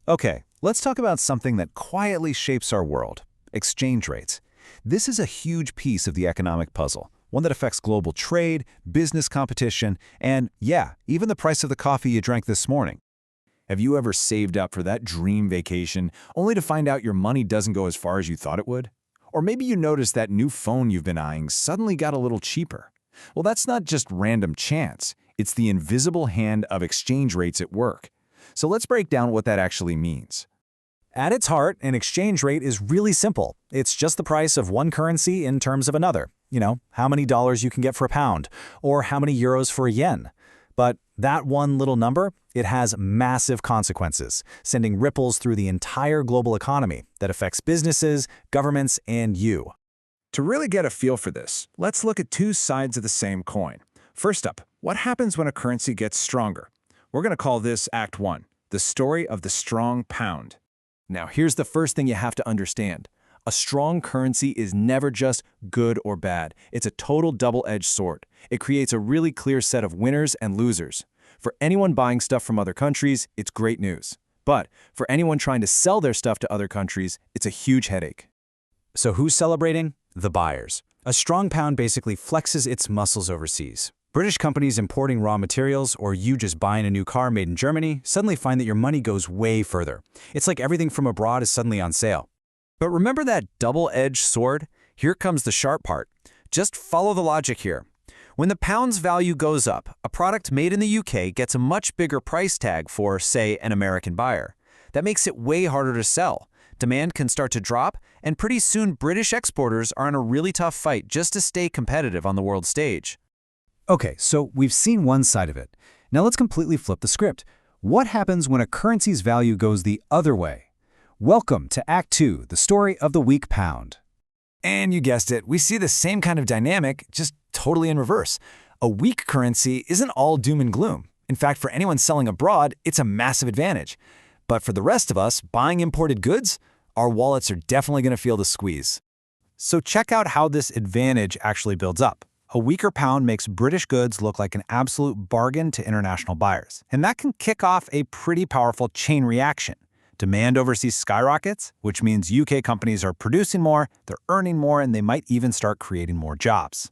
Okay, let's talk about something that quietly shapes our world: exchange rates. This is a huge piece of the economic puzzle, one that affects global trade, business competition, and, yeah, even the price of the coffee you drank this morning. Have you ever saved up for that dream vacation only to find out your money doesn't go as far as you thought it would? Or maybe you noticed that new phone you've been eyeing suddenly got a little cheaper. Well, that's not just random chance. It's the invisible hand of exchange rates at work. So let's break down what that actually means. At its heart, an exchange rate is really simple. It's just the price of one currency in terms of another. You know, how many dollars you can get for a pound, or how many euros for a yen. But that one little number, it has massive consequences, sending ripples through the entire global economy that affects businesses, governments, and you. To really get a feel for this, let's look at two sides of the same coin. First up, what happens when a currency gets stronger? We're going to call this Act 1, the story of the strong pound. Now, here's the first thing you have to understand. A strong currency is never just good or bad. It's a total double-edged sword. It creates a really clear set of winners and losers. For anyone buying stuff from other countries, it's great news. But for anyone trying to sell their stuff to other countries, it's a huge headache. So who's celebrating? The buyers. A strong pound basically flexes its muscles overseas. British companies importing raw materials, or you just buying a new car made in Germany, suddenly find that your money goes way further. It's like everything from abroad is suddenly on sale. But remember that double-edged sword? Here comes the sharp part. Just follow the logic here. When the pound's value goes up, a product made in the UK gets a much bigger price tag for, say, an American buyer. That makes it way harder to sell. Demand can start to drop, and pretty soon British exporters are in a really tough fight just to stay competitive on the world stage. Okay, so we've seen one side of it. Now let's completely flip the script. What happens when a currency's value goes the other way? Welcome to Act 2, the story of the weak pound. And you guessed it, we see the same kind of dynamic, just totally in reverse. A weak currency isn't all doom and gloom. In fact, for anyone selling abroad, it's a massive advantage. But for the rest of us, buying imported goods, our wallets are definitely going to feel the squeeze. So check out how this advantage actually builds up. A weaker pound makes British goods look like an absolute bargain to international buyers. And that can kick off a pretty powerful chain reaction. Demand overseas skyrockets, which means UK companies are producing more, they're earning more, and they might even start creating more jobs.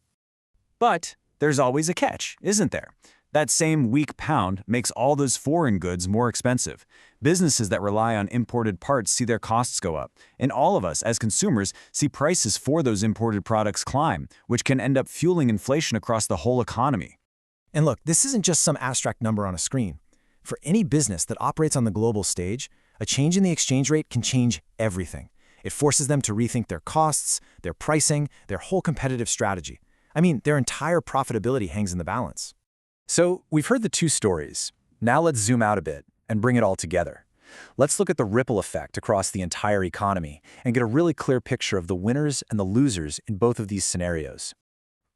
But there's always a catch, isn't there? That same weak pound makes all those foreign goods more expensive. Businesses that rely on imported parts see their costs go up. And all of us, as consumers, see prices for those imported products climb, which can end up fueling inflation across the whole economy. And look, this isn't just some abstract number on a screen. For any business that operates on the global stage, a change in the exchange rate can change everything. It forces them to rethink their costs, their pricing, their whole competitive strategy. I mean, their entire profitability hangs in the balance. So we've heard the two stories. Now let's zoom out a bit and bring it all together. Let's look at the ripple effect across the entire economy and get a really clear picture of the winners and the losers in both of these scenarios.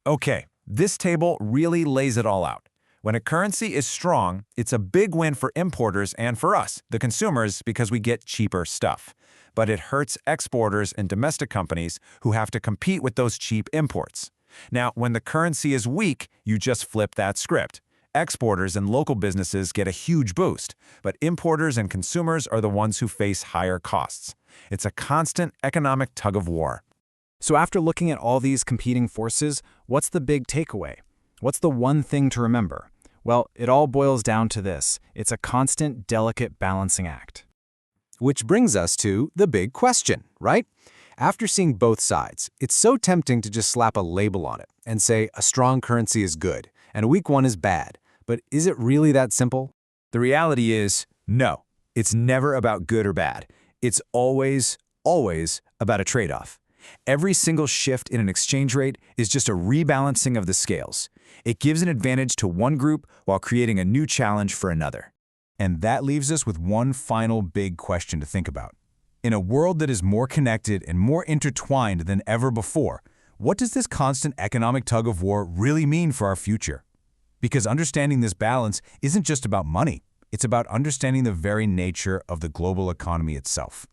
Okay, this table really lays it all out. When a currency is strong, it's a big win for importers and for us, the consumers, because we get cheaper stuff. But it hurts exporters and domestic companies who have to compete with those cheap imports. Now, when the currency is weak, you just flip that script. Exporters and local businesses get a huge boost, but importers and consumers are the ones who face higher costs. It's a constant economic tug-of-war. So after looking at all these competing forces, what's the big takeaway? What's the one thing to remember? Well, it all boils down to this. It's a constant, delicate balancing act. Which brings us to the big question, right? After seeing both sides, it's so tempting to just slap a label on it and say a strong currency is good and a weak one is bad. But is it really that simple? The reality is, no. It's never about good or bad. It's always about a trade-off. Every single shift in an exchange rate is just a rebalancing of the scales. It gives an advantage to one group while creating a new challenge for another. And that leaves us with one final big question to think about. In a world that is more connected and more intertwined than ever before, what does this constant economic tug-of-war really mean for our future? Because understanding this balance isn't just about money. It's about understanding the very nature of the global economy itself.